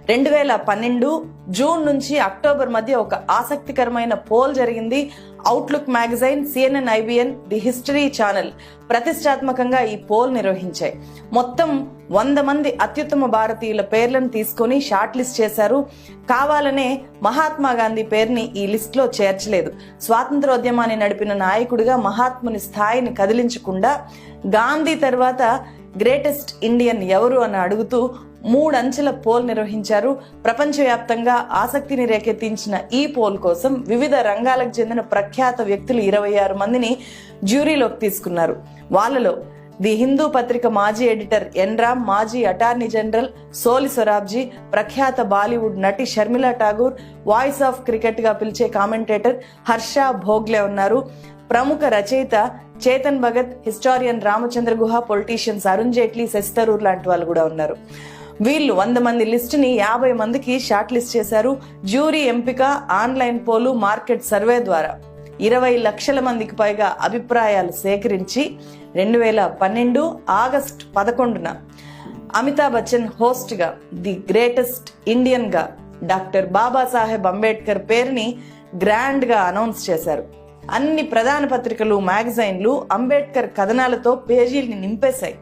2012 June నుంచి October మధ్య ఒక ఆసక్తికరమైన పోల్ జరిగింది. Outlook magazine, CNN, IBN, the history channel ప్రతిష్టాత్మకంగా ఈ పోల్ నిర్వహించాయి. మొత్తం 100 మంది అత్యుత్తమ భారతీయుల పేర్లను తీసుకొని షార్ట్ లిస్ట్ చేశారు. కావాలనే మహాత్మా గాంధీ పేరుని ఈ లిస్ట్ లో చేర్చలేదు. స్వాతంత్రోద్యమాన్ని నడిపిన నాయకుడిగా మహాత్ముని స్థాయిని కదిలించకుండా గాంధీ తర్వాత గ్రేటెస్ట్ ఇండియన్ ఎవరు అని అడుగుతూ 3 అంచెల పోల్ నిర్వహించారు. ప్రపంచవ్యాప్తంగా ఆసక్తిని రేకెత్తించిన ఈ పోల్ కోసం వివిధ రంగాలకు చెందిన ప్రఖ్యాత వ్యక్తులు 26 మందిని జ్యూరీలోకి తీసుకున్నారు. వాళ్ళలో ది హిందూ పత్రిక మాజీ ఎడిటర్ ఎన్ రామ్, మాజీ అటార్నీ జనరల్ సోలి సొరాబ్జీ, ప్రఖ్యాత బాలీవుడ్ నటి Sharmila Tagore, voice of cricket గా పిలిచే కామెంటేటర్ హర్ష భోగ్లే ఉన్నారు. ప్రముఖ రచయిత చేతన్ భగత్, హిస్టారియన్ రామచంద్ర గుహ, పొలిటీషియన్స్ అరుణ్ జైట్లీ, శశి థరూర్ లాంటి వాళ్ళు కూడా ఉన్నారు. వీళ్ళు 100 మంది లిస్టుని 50 మందికి షార్ట్ లిస్ట్ చేశారు. జ్యూరీ ఎంపిక, ఆన్లైన్ పోలు, మార్కెట్ సర్వే ద్వారా 20 లక్షల మందికి పైగా అభిప్రాయాలు సేకరించి 2012 ఆగస్టు 11న అమితాబ్ బచ్చన్ హోస్ట్ గా ది గ్రేటెస్ట్ ఇండియన్ గా డాక్టర్ బాబాసాహెబ్ అంబేద్కర్ పేరుని గ్రాండ్ గా అనౌన్స్ చేశారు. అన్ని ప్రధాన పత్రికలు, మ్యాగజైన్లు అంబేద్కర్ కథనాలతో పేజీల్ని నింపేశాయి.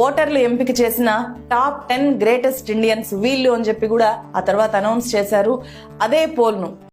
ఓటర్లు ఎంపిక చేసిన టాప్ 10 గ్రేటెస్ట్ ఇండియన్స్ వీళ్ళు అని చెప్పి కూడా ఆ తర్వాత అనౌన్స్ చేశారు. అదే పోల్ను